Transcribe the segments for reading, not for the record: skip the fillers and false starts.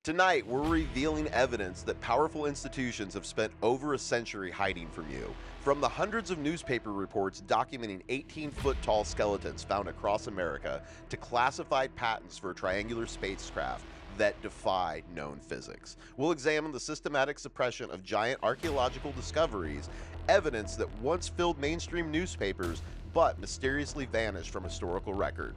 Tonight, we're revealing evidence that powerful institutions have spent over a century hiding from you. From the hundreds of newspaper reports documenting 18-foot tall skeletons found across America to classified patents for triangular spacecraft that defy known physics. We'll examine the systematic suppression of giant archaeological discoveries, evidence that once filled mainstream newspapers but mysteriously vanished from historical record.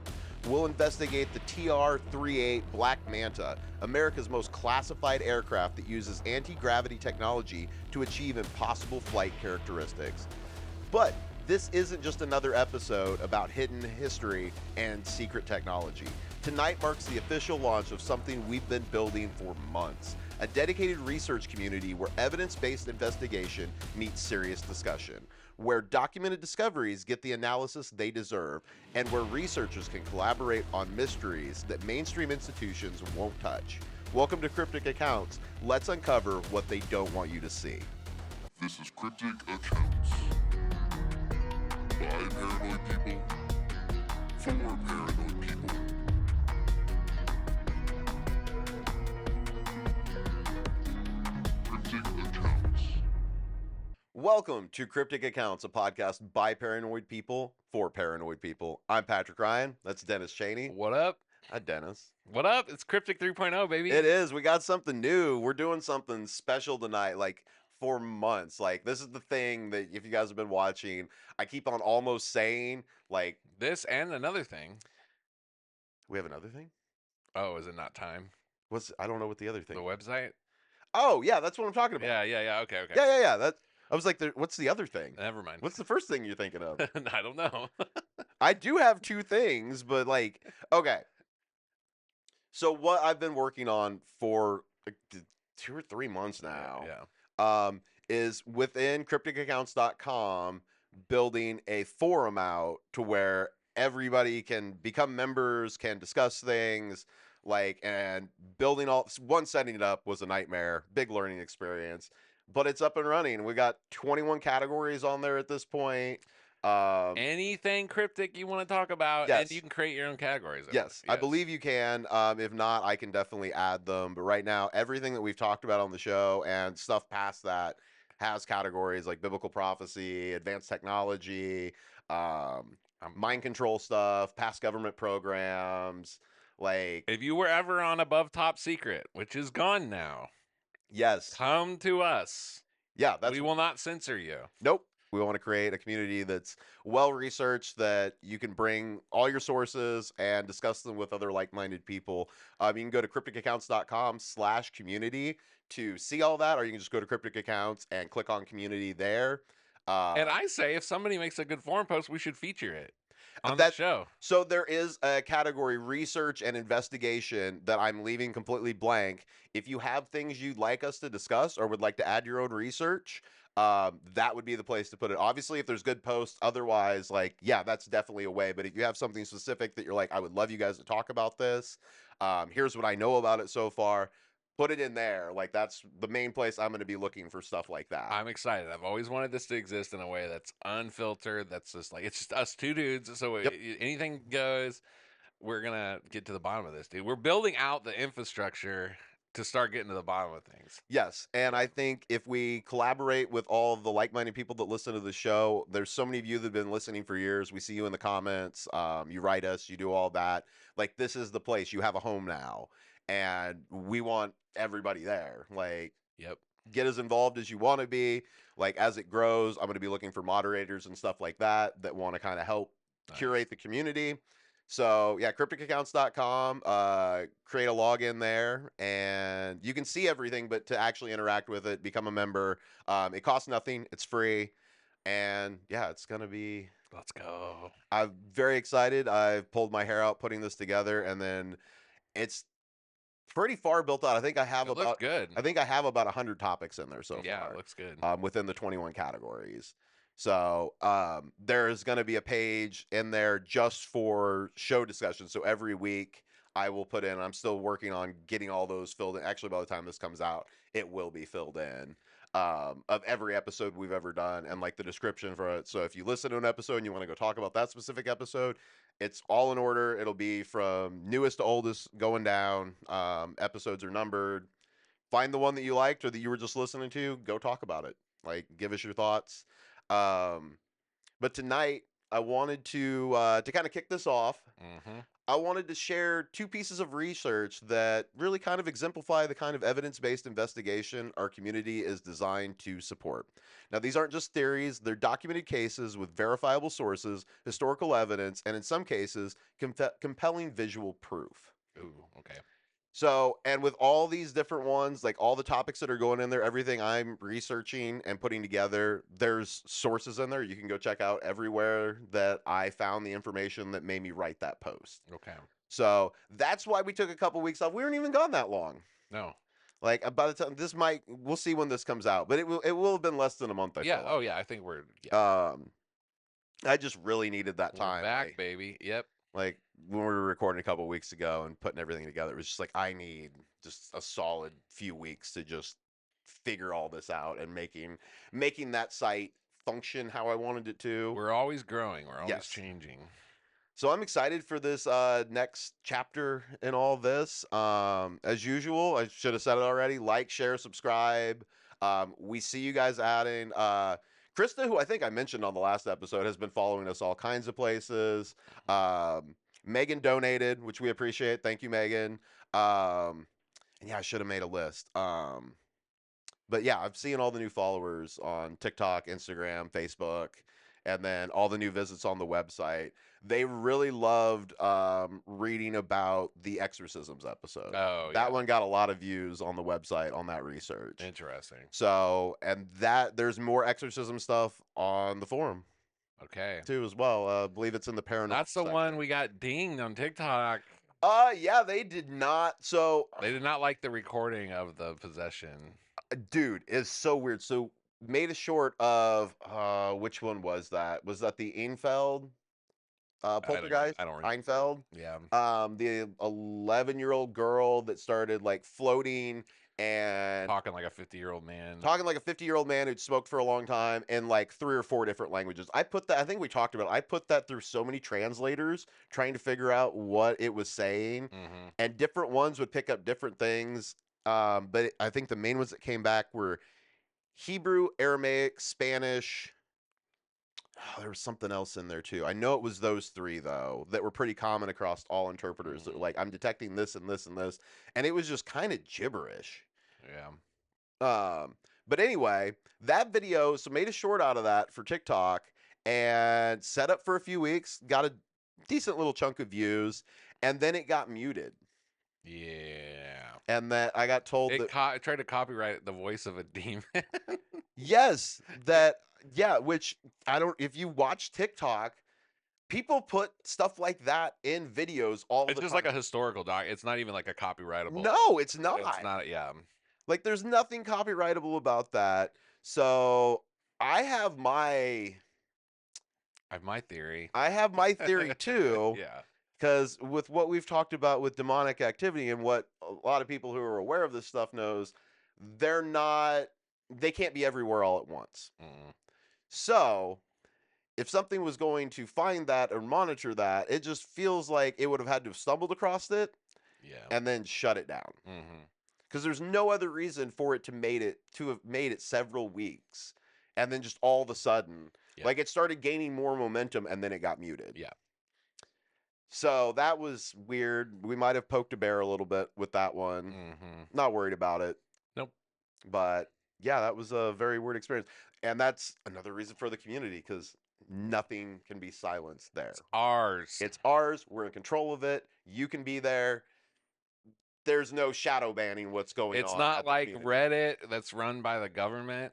We'll investigate the TR-3B Black Manta, America's most classified aircraft that uses anti-gravity technology to achieve impossible flight characteristics. But this isn't just another episode about hidden history and secret technology. Tonight marks the official launch of something we've been building for months. A dedicated research community where evidence-based investigation meets serious discussion, where documented discoveries get the analysis they deserve, and where researchers can collaborate on mysteries that mainstream institutions won't touch. Welcome to Cryptic Accounts. Let's uncover what they don't want you to see. This is Cryptic Accounts. By paranoid people, for paranoid people. Cryptic Accounts. Welcome to Cryptic Accounts, a podcast by paranoid people for paranoid people. I'm Patrick Ryan. That's Dennis Cheney. What up? Hi, Dennis. What up? It's Cryptic 3.0, baby. It is. We got something new. We're doing something special tonight, like for months. Like, this is the thing that if you guys have been watching, I keep on almost saying, like, This and another thing. we have another thing? Oh, is it not time? I don't know what the other thing. The website? Oh, yeah, that's what I'm talking about. Yeah. Okay. Yeah. I was like, what's the other thing? Never mind. What's the first thing you're thinking of? I don't know. I do have two things, but like, okay. So what I've been working on for like 2 or 3 months now, is within crypticaccounts.com building a forum out to where everybody can become members, can discuss things, like, and building setting it up was a nightmare, big learning experience, but it's up and running. We got 21 categories on there at this point. Anything cryptic you want to talk about, Yes. and you can create your own categories. Yes, I believe you can. If not, I can definitely add them. But right now, everything that we've talked about on the show and stuff past that has categories like biblical prophecy, advanced technology, mind control stuff, past government programs. Like, If you were ever on Above Top Secret, which is gone now, yes, come to us. yeah, We will not censor you. Nope. We want to create a community that's well researched, that you can bring all your sources and discuss them with other like-minded people. You can go to crypticaccounts.com/community to see all that, or you can just go to Cryptic Accounts and click on community there. And I say, if somebody makes a good forum post, we should feature it on the show. So there is a category, research and investigation, that I'm leaving completely blank. If you have things you'd like us to discuss or would like to add your own research, that would be the place to put it. Obviously, if there's good posts, otherwise, like, yeah, that's definitely a way. But if you have something specific that you're like, I would love you guys to talk about this, here's what I know about it so far, put it in there. Like, that's the main place I'm going to be looking for stuff like that. I'm excited. I've always wanted this to exist in a way that's unfiltered. That's just like, it's just us two dudes. So anything goes. We're going to get to the bottom of this, dude. We're building out the infrastructure to start getting to the bottom of things. Yes, and I think if we collaborate with all of the like-minded people that listen to the show, there's so many of you that have been listening for years. We see you in the comments. You write us. You do all that. Like, this is the place. You have a home now, and we want everybody there. Like, Yep. Get as involved as you want to be. Like, as it grows, I'm going to be looking for moderators and stuff like that want to kind of help curate the community. So yeah, crypticaccounts.com, create a login there, and you can see everything, but to actually interact with it, become a member, it costs nothing, it's free, and yeah, it's going to be... Let's go. I'm very excited. I've pulled my hair out putting this together, and then it's pretty far built out. I think I have looks good. I think I have about 100 topics in there so far. Yeah, it looks good. Within the 21 categories. So there's going to be a page in there just for show discussion. So every week I will put in, I'm still working on getting all those filled in. Actually, by the time this comes out, it will be filled in, of every episode we've ever done, and like the description for it. So if you listen to an episode and you want to go talk about that specific episode, It's all in order. It'll be from newest to oldest going down. Episodes are numbered. Find the one that you liked or that you were just listening to. Go talk about it. Like, give us your thoughts. But tonight, I wanted to kind of kick this off. Mm-hmm. I wanted to share two pieces of research that really kind of exemplify the kind of evidence-based investigation our community is designed to support. Now, these aren't just theories, they're documented cases with verifiable sources, historical evidence, and in some cases, compelling visual proof. Ooh, okay. So, and with all these different ones, like all the topics that are going in there, everything I'm researching and putting together, there's sources in there. You can go check out everywhere that I found the information that made me write that post. Okay. So that's why we took a couple weeks off. We weren't even gone that long. No. Like by the time we'll see when this comes out, but it will have been less than a month. I feel Yeah. Oh, like. yeah. I think we're. Yeah. I just really needed that We're time. back, like, baby. Yep. Like when we were recording a couple weeks ago and putting everything together, it was just like I need just a solid few weeks to just figure all this out and making that site function how I wanted it to. We're always growing. We're always Yes. changing. So I'm excited for this next chapter in all this. As usual, I should have said it already. Like, share, subscribe. We see you guys adding. Krista, who I think I mentioned on the last episode, has been following us all kinds of places. Megan donated, which we appreciate. Thank you, Megan. And yeah, I should have made a list. But yeah, I've seen all the new followers on TikTok, Instagram, Facebook, and then all the new visits on the website. They really loved reading about the exorcisms episode. Oh, that yeah. one got a lot of views on the website on that research. Interesting. So, and there's more exorcism stuff on the forum Okay. too as well. I believe it's in the paranormal. That's the section. one we got dinged on TikTok. Yeah, they did not. So They did not like the recording of the possession. dude, it's so weird. So made a short of which one was that? Was that the Einfeld poltergeist? I don't remember. Einfeld. Yeah. The 11-year-old girl that started like floating and Talking like a 50-year-old man. talking like a 50-year-old man who'd smoked for a long time in like 3 or 4 different languages. I think we talked about it. I put that through so many translators trying to figure out what it was saying, Mm-hmm. and different ones would pick up different things. But I think the main ones that came back were Hebrew, Aramaic, Spanish. Oh, there was something else in there too. I know it was those 3 though that were pretty common across all interpreters. That were like, I'm detecting this and this and this, and it was just kind of gibberish. Yeah. But anyway, that video, so made a short out of that for TikTok and set up for a few weeks, got a decent little chunk of views, and then it got muted. Yeah. And that I got told It that tried to copyright the voice of a demon. yes, that yeah, which I don't. If you watch TikTok, people put stuff like that in videos all the It's time. just like a historical doc. It's not even like a copyrightable. No, it's not. It's not. Yeah. Like, there's nothing copyrightable about that. So I have my I have my theory. theory too. Yeah. Because with what we've talked about with demonic activity and what a lot of people who are aware of this stuff knows, they can't be everywhere all at once. Mm. So if something was going to find that or monitor that, it just feels like it would have had to have stumbled across it Yeah. and then shut it down. Mm-hmm. Because there's no other reason for it to have made it several weeks and then just all of a sudden, Yeah. like, it started gaining more momentum and then it got muted. Yeah. So that was weird. We might have poked a bear a little bit with that one. Mm-hmm. Not worried about it. Nope. But yeah, that was a very weird experience. And that's another reason for the community, because nothing can be silenced there. It's ours. It's ours. We're in control of it. You can be there. There's no shadow banning what's going on. It's not at the like community. Reddit that's run by the government.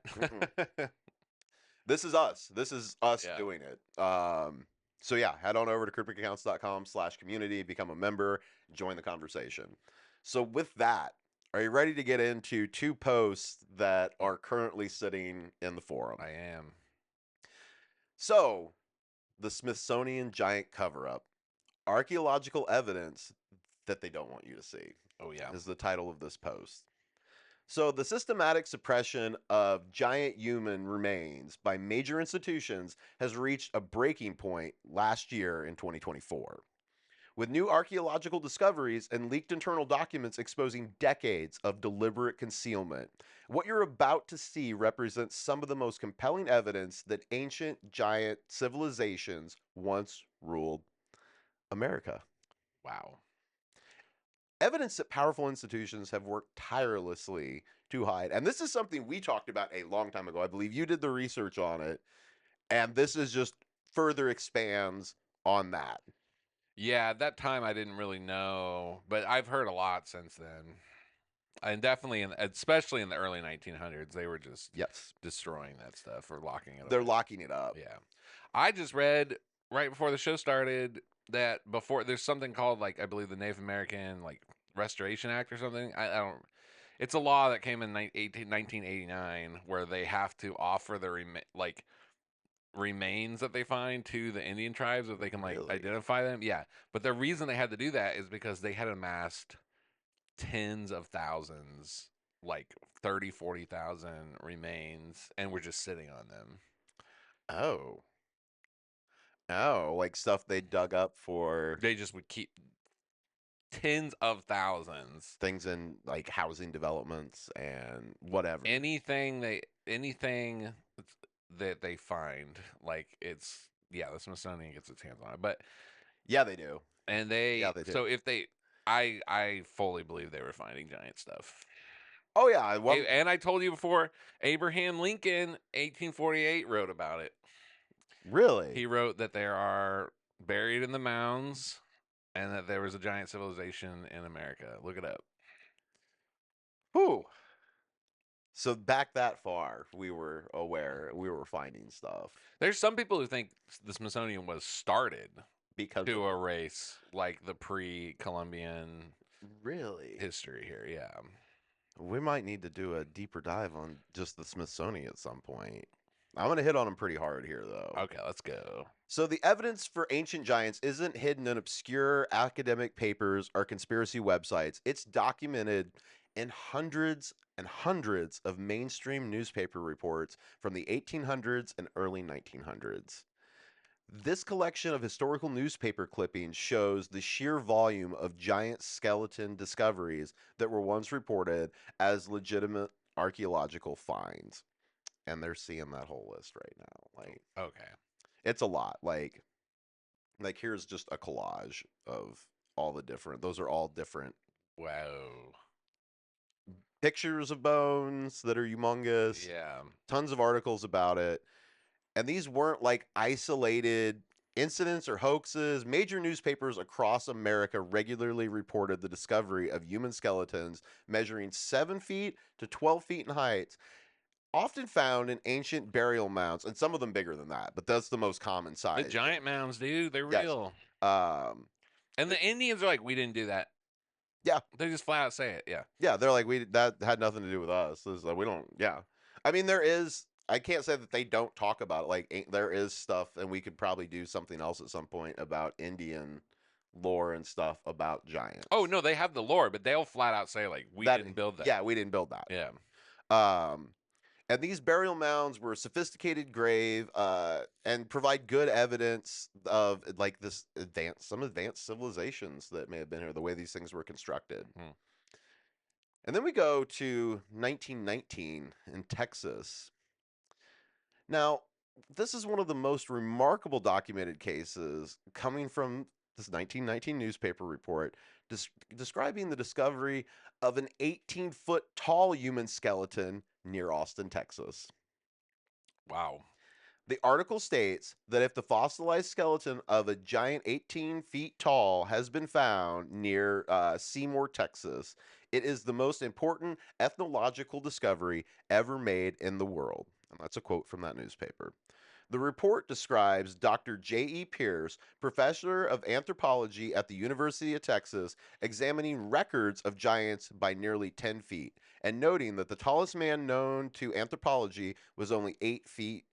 This is us. This is us Yeah. doing it. So yeah, head on over to crypticaccounts.com/community, become a member, join the conversation. So with that, are you ready to get into 2 posts that are currently sitting in the forum? I am. So, the Smithsonian giant cover-up, archaeological evidence that they don't want you to see, Oh yeah. is the title of this post. So, the systematic suppression of giant human remains by major institutions has reached a breaking point last year in 2024, with new archaeological discoveries and leaked internal documents exposing decades of deliberate concealment. What you're about to see represents some of the most compelling evidence that ancient giant civilizations once ruled America. Wow. Evidence that powerful institutions have worked tirelessly to hide. And this is something we talked about a long time ago. I believe you did the research on it. And this is just further expands on that. Yeah, at that time I didn't really know, but I've heard a lot since then. And definitely, especially in the early 1900s, they were just Yes. destroying that stuff or locking it They're away. locking it up. Yeah. I just read right before the show started that before there's something called, like, I believe the Native American, like, Restoration Act or something. I don't. It's a law that came in 1989 where they have to offer the remains that they find to the Indian tribes so they can like Really? identify them. Yeah, but the reason they had to do that is because they had amassed tens of thousands, like 30, 40,000 remains, and were just sitting on them. Oh. Oh, like stuff they dug up for They just would keep tens of thousands. things in like housing developments and whatever. Anything that they find, like it's yeah, the Smithsonian gets its hands on it. But Yeah, they do. and Yeah, they do. so if they I fully believe they were finding giant stuff. Oh yeah, And I told you before, Abraham Lincoln, 1848, wrote about it. really? He wrote that there are buried in the mounds and that there was a giant civilization in America. Look it up. Whew. So back that far, we were aware, we were finding stuff There's some people who think the Smithsonian was started because to of, erase like the pre-Columbian really, history here. Yeah. we might need to do a deeper dive on just the Smithsonian at some point. I'm going to hit on them pretty hard here, though. Okay, let's go. So, the evidence for ancient giants isn't hidden in obscure academic papers or conspiracy websites. It's documented in hundreds and hundreds of mainstream newspaper reports from the 1800s and early 1900s. This collection of historical newspaper clippings shows the sheer volume of giant skeleton discoveries that were once reported as legitimate archaeological finds. And they're seeing that whole list right now. Like, Okay. it's a lot. Like here's just a collage of all the different. Those are all different Wow. pictures of bones that are humongous. Yeah. Tons of articles about it. And these weren't like isolated incidents or hoaxes. Major newspapers across America regularly reported the discovery of human skeletons measuring 7 feet to 12 feet in height, often found in ancient burial mounds, and some of them bigger than that, but that's the most common The size. giant mounds, dude, they're Yes. real. Um, And the Indians are like, we didn't do that. Yeah. They just flat out say it. Yeah. yeah, they're like that had nothing to do with us. It's like, we don't. Yeah, I mean there is. I can't say that they don't talk about it. Like there is stuff, and we could probably do something else at some point about Indian lore and stuff about giants. Oh no, they have the lore, but they'll flat out say like, we didn't build that. Yeah, we didn't build that. Yeah. And these burial mounds were a sophisticated grave, and provide good evidence of like some advanced civilizations that may have been here. The way these things were constructed. Hmm. And then we go to 1919 in Texas. Now, this is one of the most remarkable documented cases coming from this 1919 newspaper report describing the discovery of an 18-foot tall human skeleton near Austin, Texas. Wow. The article states that if the fossilized skeleton of a giant 18 feet tall has been found near Seymour, Texas, it is the most important ethnological discovery ever made in the world. And that's a quote from that newspaper. The report describes Dr. J.E. Pierce, professor of anthropology at the University of Texas, examining records of giants by nearly 10 feet and noting that the tallest man known to anthropology was only 8 feet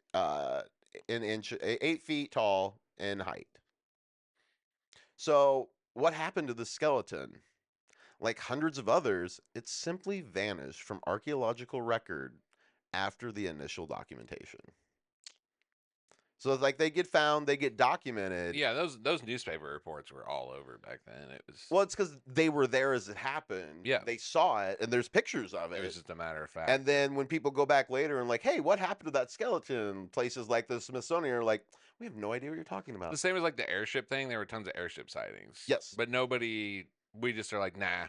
8 feet tall in height. So, what happened to the skeleton? Like hundreds of others, it simply vanished from archaeological record after the initial documentation. So it's like they get found, they get documented. Yeah, those newspaper reports were all over back then. It was Well, it's because they were there as it happened. Yeah. They saw it, and there's pictures of it it. was just a matter of fact. And then when people go back later and like, hey, what happened to that skeleton? Places like the Smithsonian are like, we have no idea what you're talking The about. same as like the airship thing. There were tons of airship sightings. Yes. But nobody. We just are like, nah.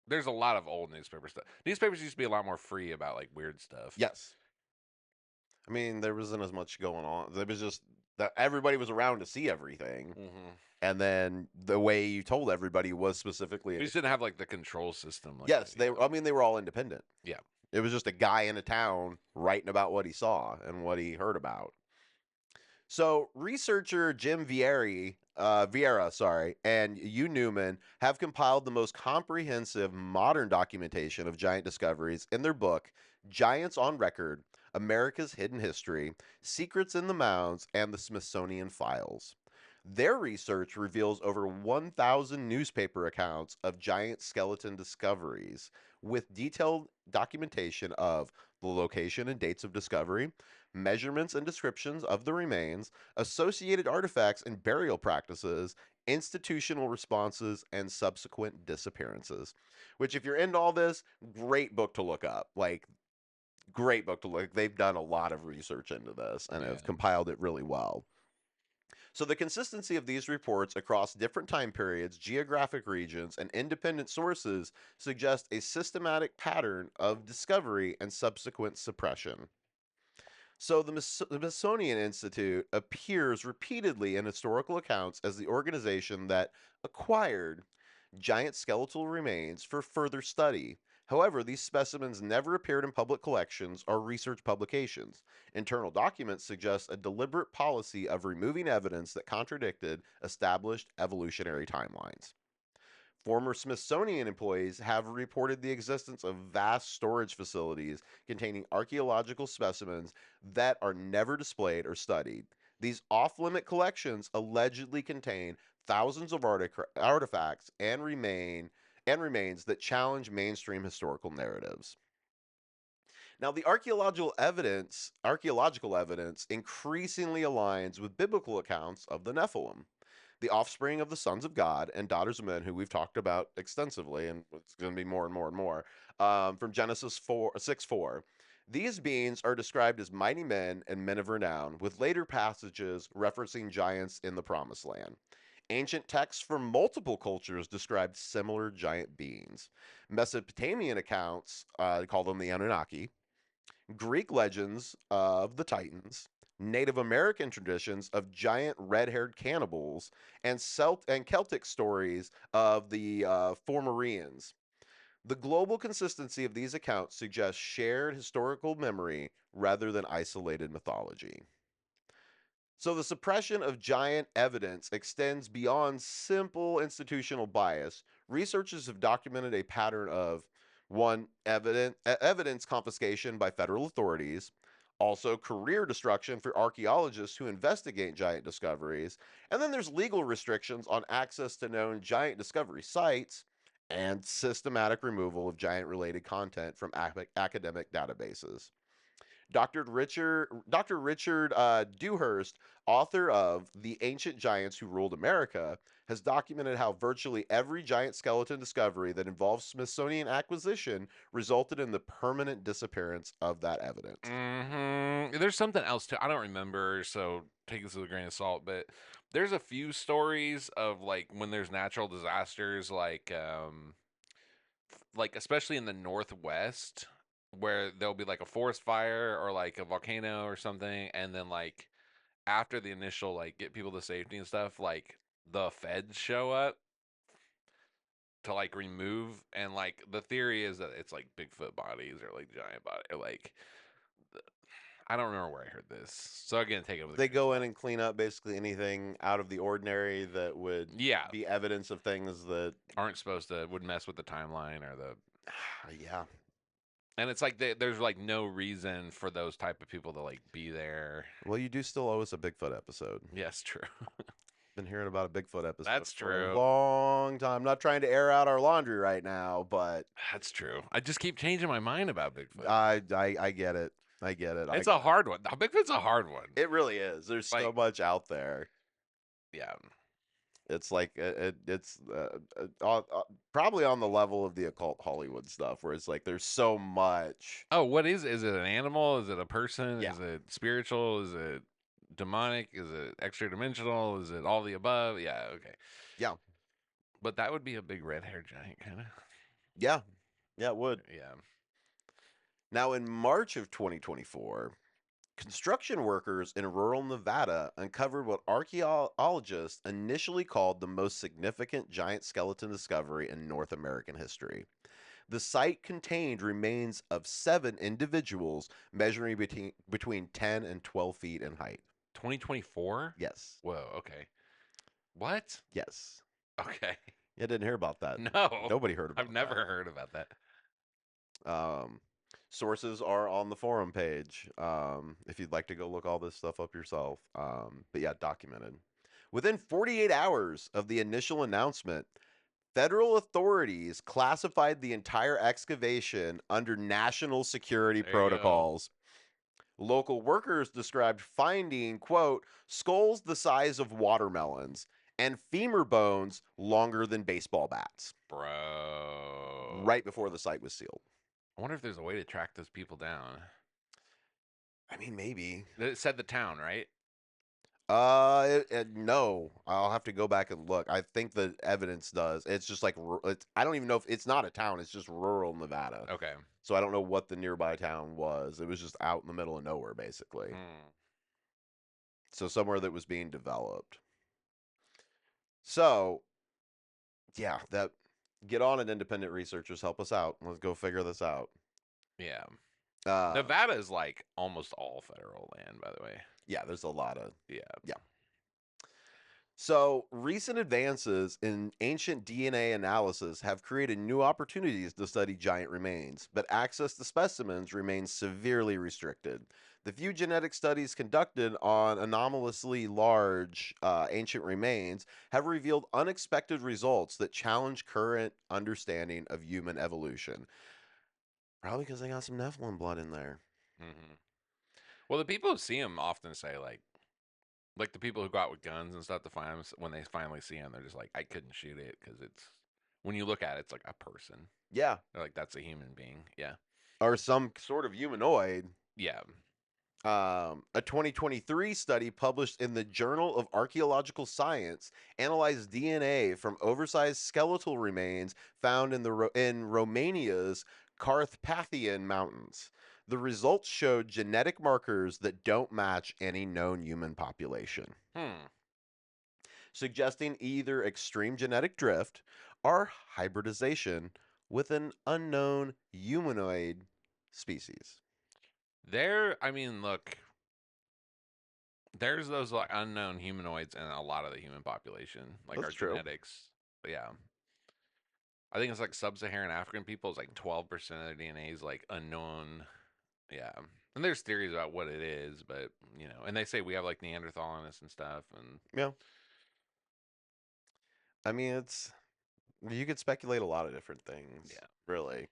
There's a lot of old newspaper stuff. Newspapers used to be a lot more free about like weird stuff. Yes. I mean, there wasn't as much going on. It was just that everybody was around to see everything. Mm-hmm. And then the way you told everybody was specifically. We just didn't have like the control system. Like Yes, that, I mean, they were all independent. Yeah. It was just a guy in a town writing about what he saw and what he heard about. So researcher Jim Vieira, and Hugh Newman have compiled the most comprehensive modern documentation of giant discoveries in their book, Giants on Record, America's Hidden History, Secrets in the Mounds, and the Smithsonian Files. Their research reveals over 1,000 newspaper accounts of giant skeleton discoveries, with detailed documentation of the location and dates of discovery, measurements and descriptions of the remains, associated artifacts and burial practices, institutional responses, and subsequent disappearances. Which, if you're into all this, great book to look up. Like, great book to look. They've done a lot of research into this and have compiled it really well. So the consistency of these reports across different time periods, geographic regions, and independent sources suggest a systematic pattern of discovery and subsequent suppression. So the Smithsonian Institute appears repeatedly in historical accounts as the organization that acquired giant skeletal remains for further study. However, these specimens never appeared in public collections or research publications. Internal documents suggest a deliberate policy of removing evidence that contradicted established evolutionary timelines. Former Smithsonian employees have reported the existence of vast storage facilities containing archaeological specimens that are never displayed or studied. These off limit collections allegedly contain thousands of artifacts and remains that challenge mainstream historical narratives. Now, the archaeological evidence increasingly aligns with biblical accounts of the Nephilim, the offspring of the sons of God and daughters of men, who we've talked about extensively, and it's going to be more and more and more, from Genesis 6:4. These beings are described as mighty men and men of renown, with later passages referencing giants in the Promised Land. Ancient texts from multiple cultures described similar giant beings. Mesopotamian accounts call them the Anunnaki. Greek legends of the Titans, Native American traditions of giant red-haired cannibals, and Celtic stories of the Fomorians. The global consistency of these accounts suggests shared historical memory rather than isolated mythology. So the suppression of giant evidence extends beyond simple institutional bias. Researchers have documented a pattern of one, evidence confiscation by federal authorities, also career destruction for archaeologists who investigate giant discoveries, and then there's legal restrictions on access to known giant discovery sites, and systematic removal of giant related content from academic databases. Dr. Richard Dewhurst, author of The Ancient Giants Who Ruled America, has documented how virtually every giant skeleton discovery that involves Smithsonian acquisition resulted in the permanent disappearance of that evidence. Mm-hmm. There's something else too. I don't remember, so take this with a grain of salt. But there's a few stories of like when there's natural disasters, like especially in the Northwest, where there'll be like a forest fire or like a volcano or something, and then like after the initial like get people to safety and stuff, like the feds show up to like remove, and like the theory is that it's like Bigfoot bodies or like giant body or like I don't remember where I heard this. So again, take it with They go in and clean up basically anything out of the ordinary that would be evidence of things that aren't supposed to, would mess with the timeline or the yeah. And it's like there's like no reason for those type of people to like be there. Well, you do still owe us a Bigfoot episode. Yes, true. Been hearing about a Bigfoot episode That's for a true. long time. I'm not trying to air out our laundry right now, but That's true. I just keep changing my mind about Bigfoot. I get it. I get it. It's a hard one. Bigfoot's a hard one. It really is. There's so Like- much out there. Yeah. It's like it's probably on the level of the occult Hollywood stuff, where it's like there's so much. Oh, what is it? Is it an animal? Is it a person? Yeah. Is it spiritual? Is it demonic? Is it extra dimensional? Is it all the above? Yeah, okay. Yeah. But that would be a big red hair giant, kind of. Yeah, yeah, it would. Yeah. Now, in March of 2024, construction workers in rural Nevada uncovered what archaeologists initially called the most significant giant skeleton discovery in North American history. The site contained remains of 7 individuals measuring between 10 and 12 feet in height. 2024? Yes. Whoa, okay. What? Yes. Okay. You didn't hear about that. No. Nobody heard about I've never heard about that. that. Sources are on the forum page if you'd like to go look all this stuff up yourself. But yeah, documented. Within 48 hours of the initial announcement, federal authorities classified the entire excavation under national security There you go. protocols. Local workers described finding, quote, skulls the size of watermelons and femur bones longer than baseball bats Bro. right before the site was sealed. I wonder if there's a way to track those people down. I mean, maybe. It said the town, right? No, I'll have to go back and look. I think the evidence does. It's just like I don't even know if it's not a town. It's just rural Nevada. Okay. So I don't know what the nearby town was. It was just out in the middle of nowhere, basically. So somewhere that was being developed. So, yeah, that get on it, independent researchers. Help us out. Let's go figure this out. Yeah. Uh, Nevada is like almost all federal land, by the way. Yeah, there's a lot of. Yeah. Yeah. So, recent advances in ancient DNA analysis have created new opportunities to study giant remains, but access to specimens remains severely restricted. The few genetic studies conducted on anomalously large ancient remains have revealed unexpected results that challenge current understanding of human evolution. Probably because they got some Nephilim blood in there. Mm-hmm. Well, the people who see them often say like the people who go out with guns and stuff to find them, when they finally see them, they're just like, I couldn't shoot it because it's, when you look at it, it's like a person. Yeah. They're like, that's a human being. Yeah. Or some sort of humanoid. Yeah. A 2023 study published in the Journal of Archaeological Science analyzed DNA from oversized skeletal remains found in Romania's Carpathian Mountains. The results showed genetic markers that don't match any known human population, suggesting either extreme genetic drift or hybridization with an unknown humanoid species. I mean, look, there's those like unknown humanoids in a lot of the human population, like That's our true. genetics. But yeah. I think it's like sub-Saharan African people. It's like 12% of their DNA is like unknown. Yeah. And there's theories about what it is, but you know, and they say we have like Neanderthal in us and stuff. And Yeah. I mean, you could speculate a lot of different things. Yeah. Really.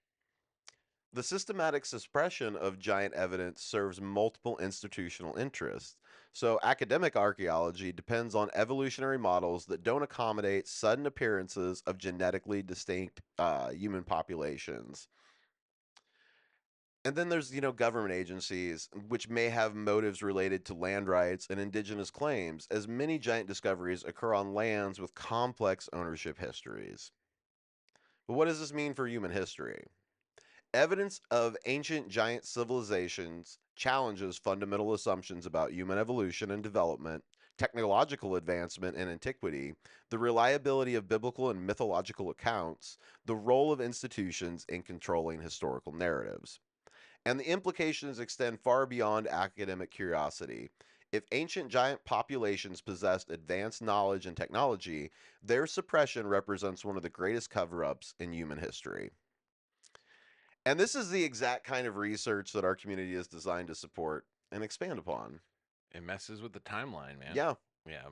The systematic suppression of giant evidence serves multiple institutional interests. So, academic archaeology depends on evolutionary models that don't accommodate sudden appearances of genetically distinct human populations. And then there's, government agencies which may have motives related to land rights and indigenous claims, as many giant discoveries occur on lands with complex ownership histories. But what does this mean for human history? Evidence of ancient giant civilizations challenges fundamental assumptions about human evolution and development, technological advancement and antiquity, the reliability of biblical and mythological accounts, the role of institutions in controlling historical narratives. And the implications extend far beyond academic curiosity. If ancient giant populations possessed advanced knowledge and technology, their suppression represents one of the greatest cover-ups in human history. And this is the exact kind of research that our community is designed to support and expand upon. it messes with the timeline, man. Yeah. Yeah.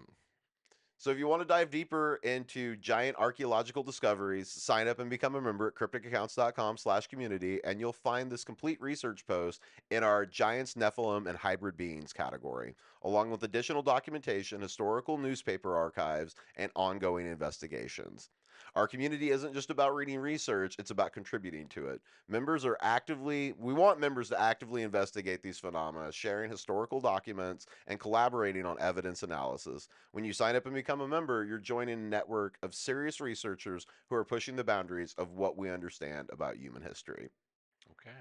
So if you want to dive deeper into giant archaeological discoveries, sign up and become a member at crypticaccounts.com/community, and you'll find this complete research post in our Giants, Nephilim, and Hybrid Beings category, along with additional documentation, historical newspaper archives, and ongoing investigations. Our community isn't just about reading research, it's about contributing to it. We want members to actively investigate these phenomena, sharing historical documents and collaborating on evidence analysis. When you sign up and become a member, you're joining a network of serious researchers who are pushing the boundaries of what we understand about human history. Okay.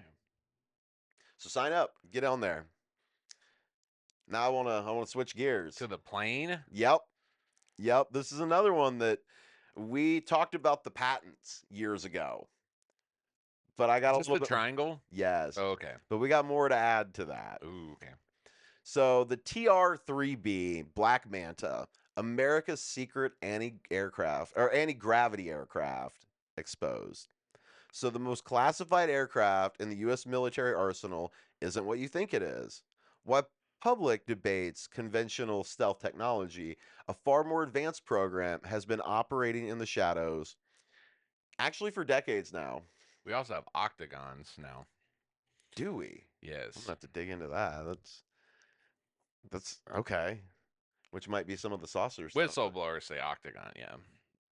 So sign up, get on there. Now I want to switch gears. To the plane? Yep. Yep, this is another one that we talked about the patents years ago. But I got Is a this little the bit. triangle? Yes. Oh, okay. But we got more to add to that. Ooh, okay. So the TR-3B Black Manta, America's secret anti-gravity aircraft exposed. So the most classified aircraft in the US military arsenal isn't what you think it is. While public debates conventional stealth technology, a far more advanced program has been operating in the shadows actually for decades now. We also have octagons now. Do we? I'm Yes. gonna have to dig into that. That's okay. Which might be some of the saucer stuff. Whistleblowers say octagon, yeah.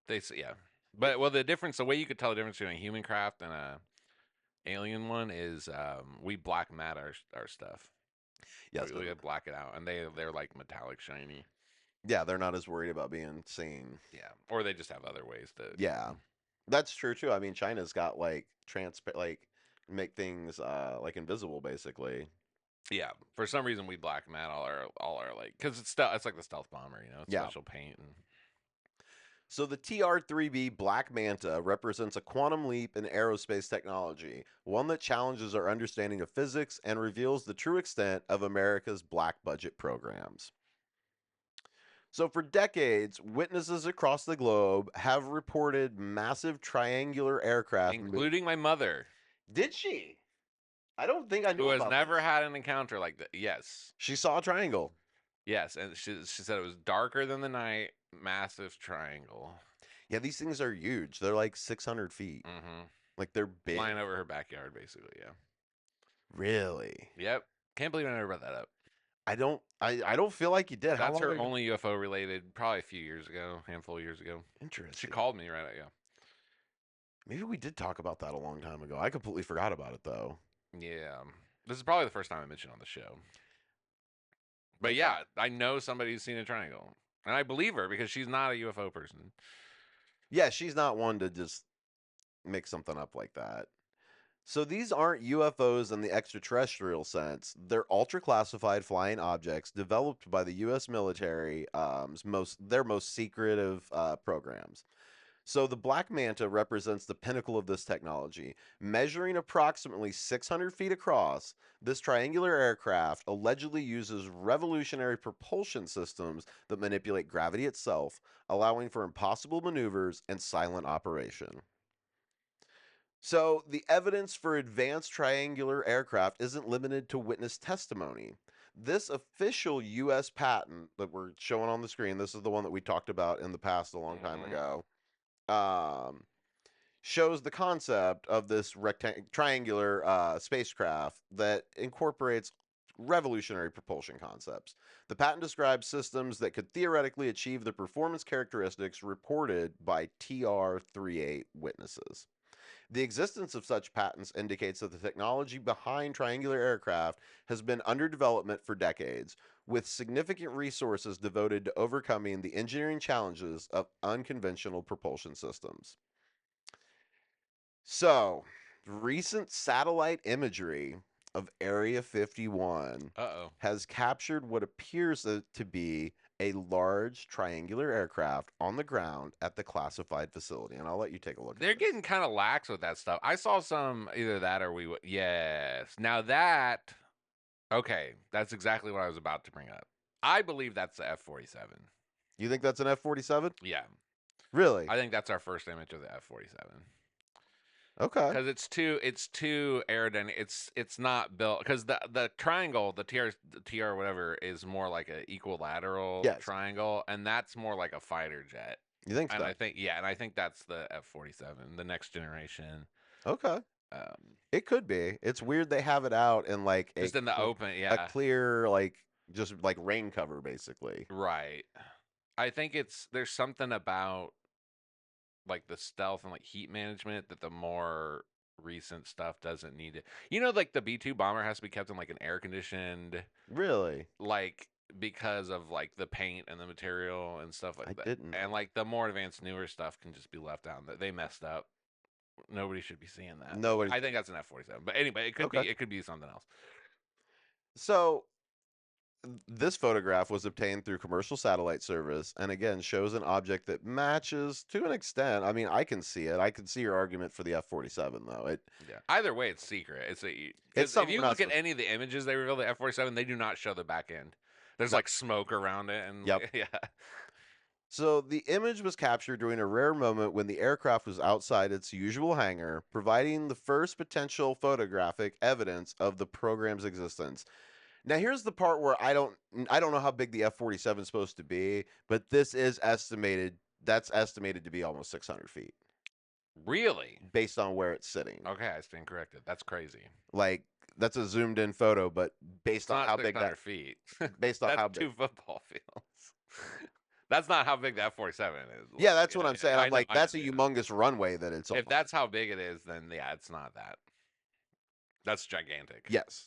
They say, yeah. But, well, the way you could tell the difference between a human craft and a alien one is we black mat our stuff. Yes, We black it out, and they're like metallic shiny. yeah, they're not as worried about being seen. Yeah. Or they just have other ways to. Yeah, that's true too. I mean, China's got like make things like invisible basically. Yeah. For some reason, we black mat all our like, because it's like the stealth bomber, you know, it's Yeah. special paint and. So the TR-3B Black Manta represents a quantum leap in aerospace technology, one that challenges our understanding of physics and reveals the true extent of America's black budget programs. So for decades, witnesses across the globe have reported massive triangular aircraft. Including my mother, Did she? I don't think I knew who has about never this. had an encounter like that. Yes. She saw a triangle. Yes. And she said it was darker than the night, massive triangle. Yeah, these things are huge. They're like 600 feet. Mm-hmm. Like they're big. Flying over her backyard, basically, yeah. Really? Yep. Can't believe I never brought that up. I don't feel like you did. How That's long her ago? only UFO related, probably a few years ago, handful of years ago. Interesting. She called me right at yeah. Maybe we did talk about that a long time ago. I completely forgot about it though. Yeah. This is probably the first time I mentioned on the show. But yeah, I know somebody who's seen a triangle. And I believe her because she's not a UFO person. Yeah, she's not one to just make something up like that. So these aren't UFOs in the extraterrestrial sense. They're ultra classified flying objects developed by the US military, their most secretive programs. So the Black Manta represents the pinnacle of this technology. Measuring approximately 600 feet across, this triangular aircraft allegedly uses revolutionary propulsion systems that manipulate gravity itself, allowing for impossible maneuvers and silent operation. So the evidence for advanced triangular aircraft isn't limited to witness testimony. This official US patent that we're showing on the screen, this is the one that we talked about in the past a long time ago, shows the concept of this triangular spacecraft that incorporates revolutionary propulsion concepts. The patent describes systems that could theoretically achieve the performance characteristics reported by TR-3A witnesses. The existence of such patents indicates that the technology behind triangular aircraft has been under development for decades, with significant resources devoted to overcoming the engineering challenges of unconventional propulsion systems. So, recent satellite imagery of Area 51 has captured what appears to be a large triangular aircraft on the ground at the classified facility. And I'll let you take a look They're at this. getting kind of lax with that stuff. I saw some, either that or yes. Now that, okay, that's exactly what I was about to bring up. I believe that's the F-47. You think that's an F-47? Yeah. Really? I think that's our first image of the F-47. Okay. because it's too aerodynamic. It's not built because the triangle, the TR whatever, is more like a equilateral Yes. triangle, and that's more like a fighter jet. You think And so? I think that's the F-47, the next generation. Okay. Um, It could be. It's weird they have it out in like just in the open, a yeah, clear like just like rain cover basically. right. I think there's something about like the stealth and like heat management that the more recent stuff doesn't need it. Like the B-2 bomber has to be kept in like an air conditioned, Really? like because of like the paint and the material and stuff like I that. didn't And know. like the more advanced newer stuff can just be left out. That they messed up. Nobody should be seeing that. Nobody. I think that's an F-47. But anyway, Okay. it could be something else. So this photograph was obtained through commercial satellite service and again shows an object that matches to an extent. I mean, I can see it. I can see your argument for the F-47 though. Yeah. Either way, it's secret. It's It's because if something you we're not look at supposed. any of the images they reveal the F-47, they do not show the back end. There's No. like smoke around it, and Yep. yeah. So the image was captured during a rare moment when the aircraft was outside its usual hangar, providing the first potential photographic evidence of the program's existence. Now here's the part where I don't know how big the F-47 is supposed to be, but this is estimated that's estimated to be almost 600 feet Really? based on where it's sitting. Okay, I stand corrected. That's crazy. Like that's a zoomed in photo, but It's based on not how big 600 that feet. based on That's how big. 2 football fields. That's not how big the F-47 is. Yeah, Like, that's what I'm saying. I'm like I know, that's a humongous runway that it's on. If that's how big it is, then yeah, it's not that. That's gigantic. Yes.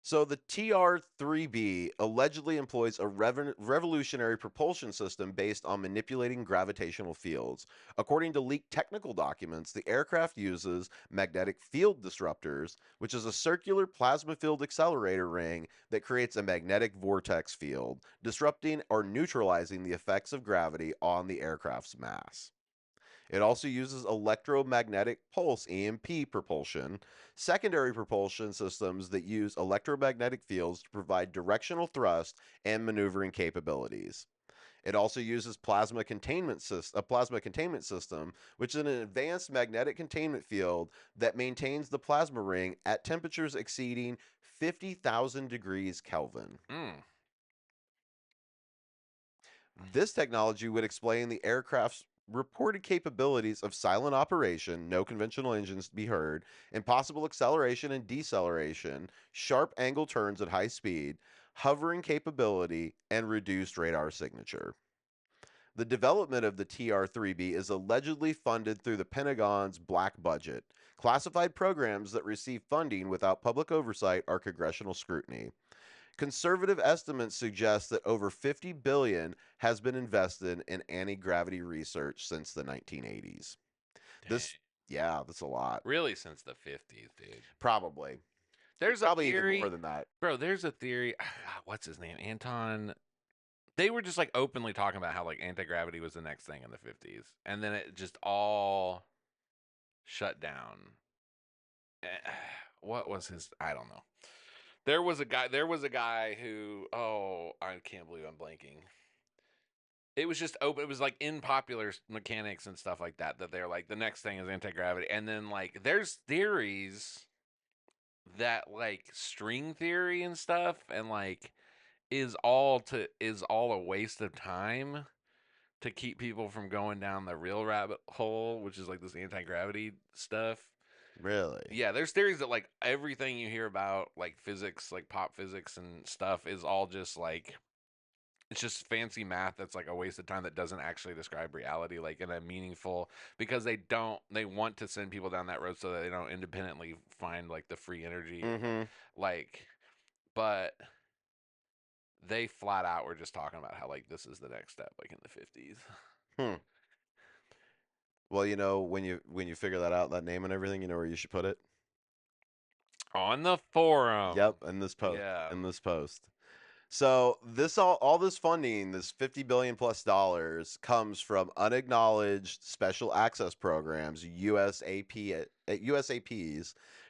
So the TR-3B allegedly employs a revolutionary propulsion system based on manipulating gravitational fields. According to leaked technical documents, the aircraft uses magnetic field disruptors, which is a circular plasma field accelerator ring that creates a magnetic vortex field, disrupting or neutralizing the effects of gravity on the aircraft's mass. It also uses electromagnetic pulse EMP propulsion, secondary propulsion systems that use electromagnetic fields to provide directional thrust and maneuvering capabilities. It also uses a plasma containment system, which is an advanced magnetic containment field that maintains the plasma ring at temperatures exceeding 50,000 degrees Kelvin. Mm. This technology would explain the aircraft's reported capabilities of silent operation, no conventional engines to be heard, impossible acceleration and deceleration, sharp angle turns at high speed, hovering capability, and reduced radar signature. The development of the TR-3B is allegedly funded through the Pentagon's black budget. Classified programs that receive funding without public oversight are congressional scrutiny. Conservative estimates suggest that over 50 billion has been invested in anti-gravity research since the 1980s. This Dang. yeah, that's a lot. Really, since the 50s, dude. Probably. There's a Probably even theory, more than that. bro. There's a theory. What's his name? Anton. They were just like openly talking about how like anti-gravity was the next thing in the 50s, and then it just all shut down. What was his? I don't know. There was a guy. There was a guy who. Oh, I can't believe I'm blanking. It was just open. It was like in popular mechanics and stuff like that. That they're like the next thing is anti-gravity, and then like there's theories that like string theory and stuff, and like is all a waste of time to keep people from going down the real rabbit hole, which is like this anti-gravity stuff. Really? Yeah, there's theories that like everything you hear about like physics, like pop physics and stuff is all just like it's just fancy math that's like a waste of time that doesn't actually describe reality like in a meaningful because they want to send people down that road so that they don't independently find like the free energy Mm-hmm. like but they flat out were just talking about how like this is the next step like in the 50s. Hmm. Well, when you figure that out, that name and everything, you know where you should put it? On the forum. Yep, in this post. Yeah. In this post. So this all this funding, this 50 billion plus dollars, comes from unacknowledged special access programs, USAPs,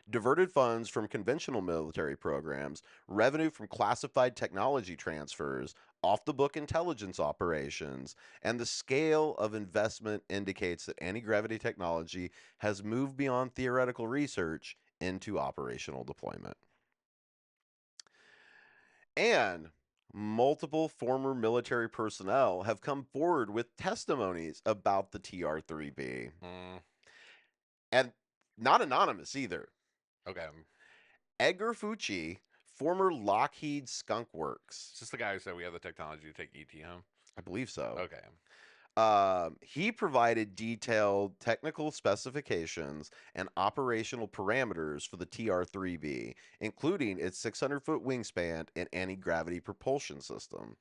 diverted funds from conventional military programs, revenue from classified technology transfers, off the book intelligence operations, and the scale of investment indicates that anti-gravity technology has moved beyond theoretical research into operational deployment. And multiple former military personnel have come forward with testimonies about the TR-3B. Mm, And not anonymous either. okay. Edgar Fucci, former Lockheed Skunk Works. Is this the guy who said we have the technology to take ET home? I believe so. Okay. He provided detailed technical specifications and operational parameters for the TR-3B, including its 600-foot wingspan and anti-gravity propulsion system.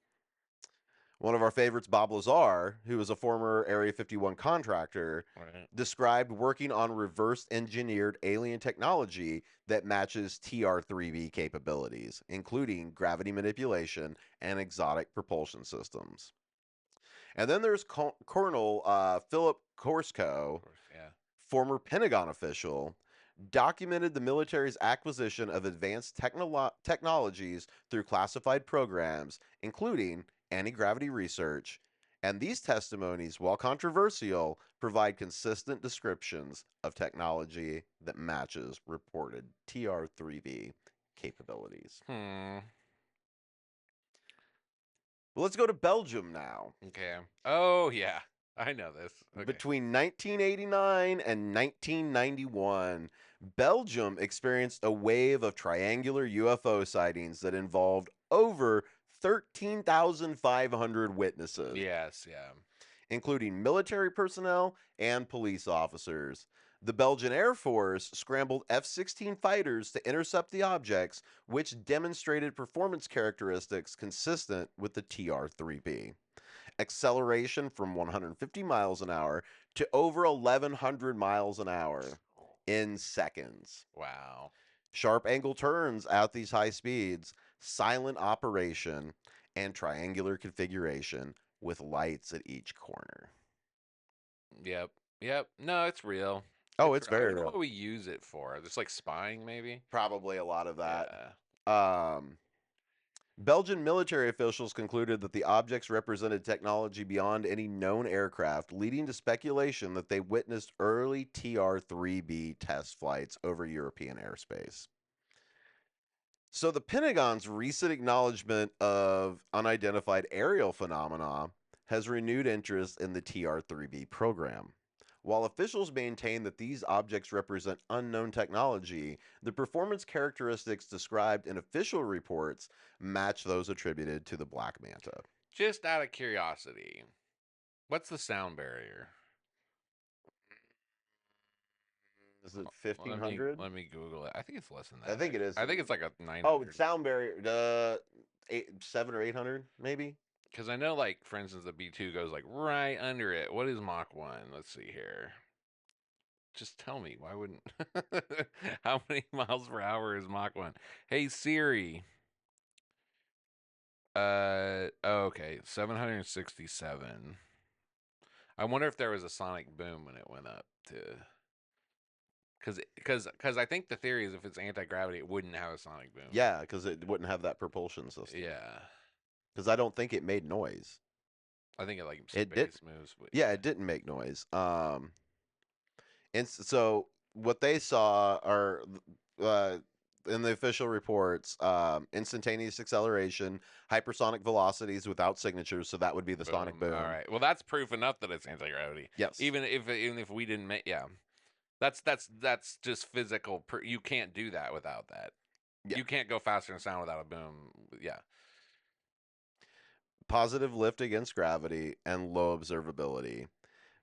One of our favorites, Bob Lazar, who is a former Area 51 contractor, Right. described working on reverse engineered alien technology that matches TR-3B capabilities, including gravity manipulation and exotic propulsion systems. And then there's Colonel Philip Korsko, Of course. Yeah. former Pentagon official, documented the military's acquisition of advanced technologies through classified programs, including anti gravity research. And these testimonies, while controversial, provide consistent descriptions of technology that matches reported TR-3B capabilities. Hmm. Well, let's go to Belgium now. Okay. Oh yeah. I know this. Okay. Between 1989 and 1991, Belgium experienced a wave of triangular UFO sightings that involved over 13,500 witnesses, Yes. Yeah. including military personnel and police officers. The Belgian Air Force scrambled F 16 fighters to intercept the objects, which demonstrated performance characteristics consistent with the TR 3B. Acceleration from 150 miles an hour to over 1,100 miles an hour in seconds. Wow. Sharp angle turns at these high speeds, silent operation, and triangular configuration with lights at each corner. Yep. Yep. No, it's real. Oh, it's I very wonder real. what we use it for. Just like spying, maybe. Probably a lot of that. Yeah. Belgian military officials concluded that the objects represented technology beyond any known aircraft, leading to speculation that they witnessed early TR-3B test flights over European airspace. So the Pentagon's recent acknowledgement of unidentified aerial phenomena has renewed interest in the TR-3B program. While officials maintain that these objects represent unknown technology, the performance characteristics described in official reports match those attributed to the Black Manta. Just out of curiosity, what's the sound barrier? Is it Let me 1500? let me Google it. I think it's less than that. I think it is. I think it's like a 900. Oh, sound barrier, 7 or 800, maybe? Because I know, like, for instance, the B2 goes like right under it. What is Mach 1? Let's see here. Just tell me. Why wouldn't? How many miles per hour is Mach 1? Hey Siri. Okay, 767. I wonder if there was a sonic boom when it went up to. Because I think the theory is if it's anti-gravity, it wouldn't have a sonic boom. Yeah, because it wouldn't have that propulsion system. Yeah. Because I don't think it made noise. I think it like It space did. moves. But Yeah, it didn't make noise. And so what they saw are in the official reports, instantaneous acceleration, hypersonic velocities without signatures. So that would be the sonic boom. All right. Well, that's proof enough that it's anti-gravity. Yes. Even if we didn't make, yeah, that's just physical. You can't do that without that. Yeah. You can't go faster than sound without a boom. Yeah. Positive lift against gravity and low observability.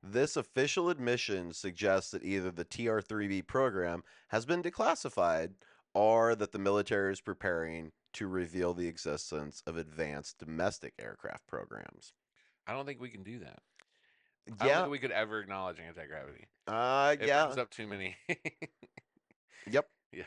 This official admission suggests that either the TR-3B program has been declassified or that the military is preparing to reveal the existence of advanced domestic aircraft programs. I don't think we can do that. I don't Yeah. think we could ever acknowledge anti-gravity. It Yeah. brings up too many. Yep. Yeah.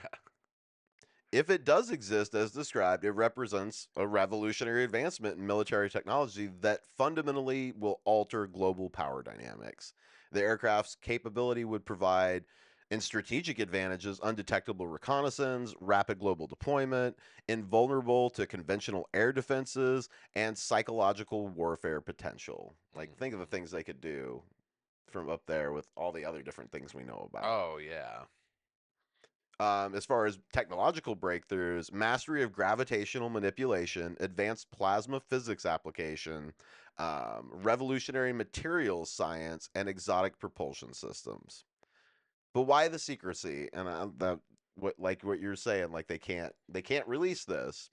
If it does exist as described, it represents a revolutionary advancement in military technology that fundamentally will alter global power dynamics. The aircraft's capability would provide in strategic advantages undetectable reconnaissance, rapid global deployment, invulnerable to conventional air defenses, and psychological warfare potential. Like, think of the things they could do from up there with all the other different things we know about. Oh yeah. As far as technological breakthroughs, mastery of gravitational manipulation, advanced plasma physics application, revolutionary materials science, and exotic propulsion systems. But why the secrecy? And what you're saying, like they can't release this.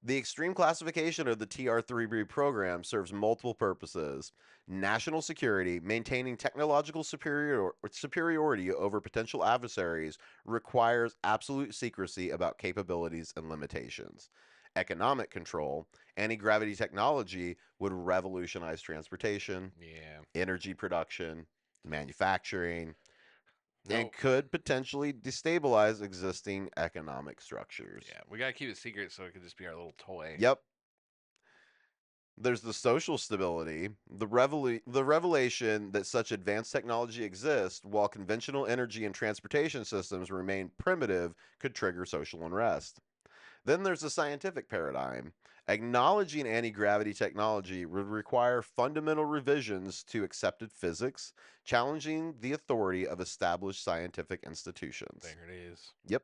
The extreme classification of the TR-3B program serves multiple purposes: national security, maintaining technological superiority over potential adversaries requires absolute secrecy about capabilities and limitations. Economic control, anti-gravity technology would revolutionize transportation, Yeah. energy production, manufacturing, and No. could potentially destabilize existing economic structures. Yeah. We gotta keep it secret so it could just be our little toy. Yep. There's the social stability, the revelation that such advanced technology exists while conventional energy and transportation systems remain primitive could trigger social unrest. Then there's the scientific paradigm. Acknowledging anti gravity technology would require fundamental revisions to accepted physics, challenging the authority of established scientific institutions. There it is. Yep.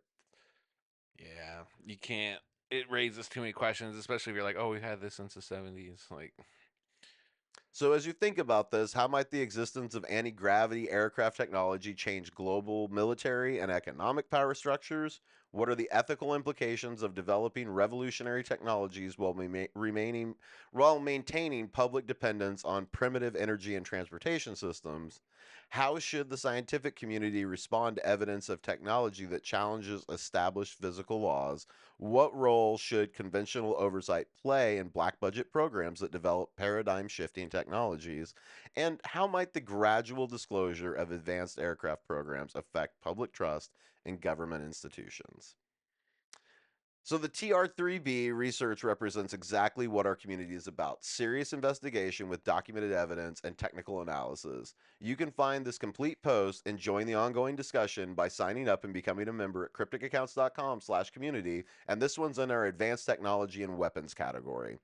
Yeah. You can't. It raises too many questions, especially if you're like, oh, we've had this since the 70s. Like, So, as you think about this, how might the existence of anti gravity aircraft technology change global military and economic power structures? What are the ethical implications of developing revolutionary technologies while maintaining public dependence on primitive energy and transportation systems? How should the scientific community respond to evidence of technology that challenges established physical laws? What role should conventional oversight play in black budget programs that develop paradigm shifting technologies? And how might the gradual disclosure of advanced aircraft programs affect public trust in government institutions? So, the TR-3B research represents exactly what our community is about: serious investigation with documented evidence and technical analysis. You can find this complete post and join the ongoing discussion by signing up and becoming a member at crypticaccounts.com/community. And this one's in our advanced technology and weapons category.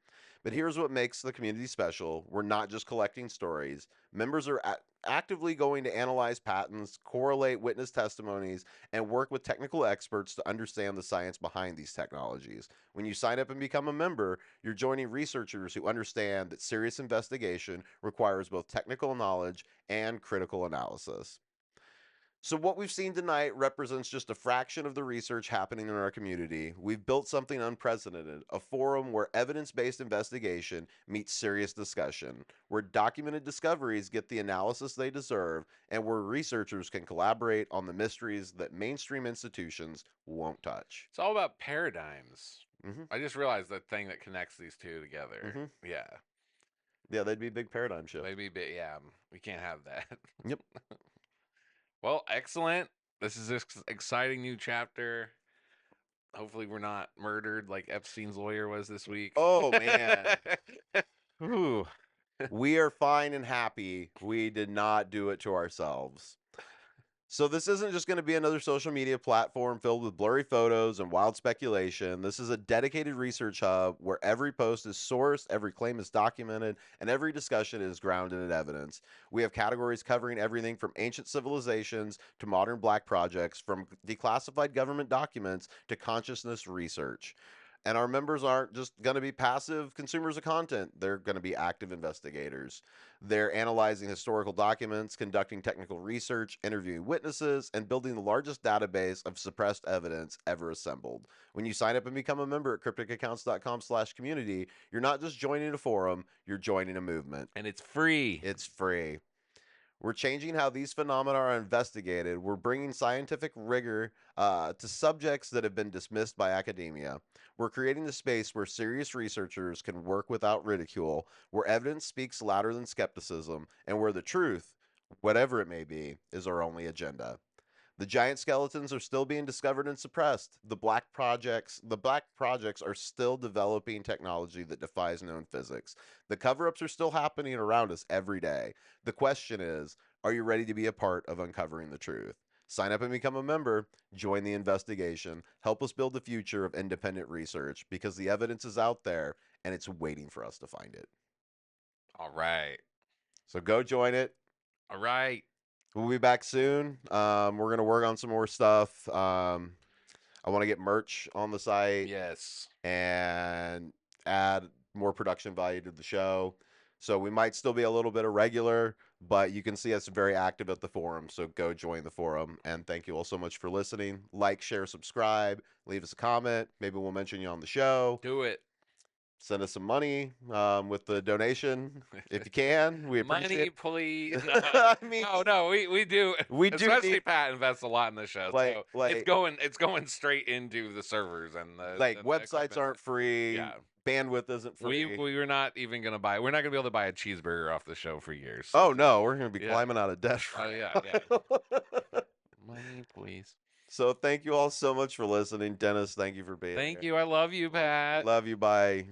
But here's what makes the community special: we're not just collecting stories. Members are actively going to analyze patents, correlate witness testimonies, and work with technical experts to understand the science behind these technologies. When you sign up and become a member, you're joining researchers who understand that serious investigation requires both technical knowledge and critical analysis. So, what we've seen tonight represents just a fraction of the research happening in our community. We've built something unprecedented: a forum where evidence based investigation meets serious discussion, where documented discoveries get the analysis they deserve, and where researchers can collaborate on the mysteries that mainstream institutions won't touch. it's all about paradigms. Hmm. I just realized that thing that connects these two together. Hmm. Yeah. Yeah, that'd be a big paradigm shift. Maybe, but yeah, we can't have that. Yep. Well, excellent. This is this exciting new chapter. Hopefully, we're not murdered like Epstein's lawyer was this week. Oh, man. Ooh. We are fine and happy we did not do it to ourselves. So this isn't just going to be another social media platform filled with blurry photos and wild speculation. This is a dedicated research hub where every post is sourced, every claim is documented, and every discussion is grounded in evidence. We have categories covering everything from ancient civilizations to modern black projects, from declassified government documents to consciousness research. And our members aren't just going to be passive consumers of content. They're going to be active investigators. They're analyzing historical documents, conducting technical research, interviewing witnesses, and building the largest database of suppressed evidence ever assembled. When you sign up and become a member at crypticaccounts.com/community, you're not just joining a forum, you're joining a movement. And it's free. It's free. We're changing how these phenomena are investigated. We're bringing scientific rigor to subjects that have been dismissed by academia. We're creating a space where serious researchers can work without ridicule, where evidence speaks louder than skepticism, and where the truth, whatever it may be, is our only agenda. The giant skeletons are still being discovered and suppressed. The black projects are still developing technology that defies known physics. The cover-ups are still happening around us every day. The question is, are you ready to be a part of uncovering the truth? Sign up and become a member, join the investigation, help us build the future of independent research because the evidence is out there and it's waiting for us to find it. All right. So go join it. All right. We'll be back soon. We're gonna work on some more stuff. I want to get merch on the site Yes. and add more production value to the show. So we might still be a little bit irregular, but you can see us very active at the forum. So go join the forum. And thank you all so much for listening. Like, share, subscribe, leave us a comment. Maybe we'll mention you on the show. Do it. Send us some money with the donation if you can. We appreciate Money, it. please. I mean, no, we do. we do Especially need, Pat invests a lot in the show, so it's going straight into the servers and the like and the websites equipment. aren't free. Yeah. Bandwidth isn't free. We were not even gonna buy. We're not gonna be able to buy a cheeseburger off the show for years. Oh no, we're gonna be Yeah. climbing out of debt. Oh yeah, yeah. Money, please. So thank you all so much for listening. Dennis, thank you for being Thank here. you. I love you, Pat. Love you. Bye.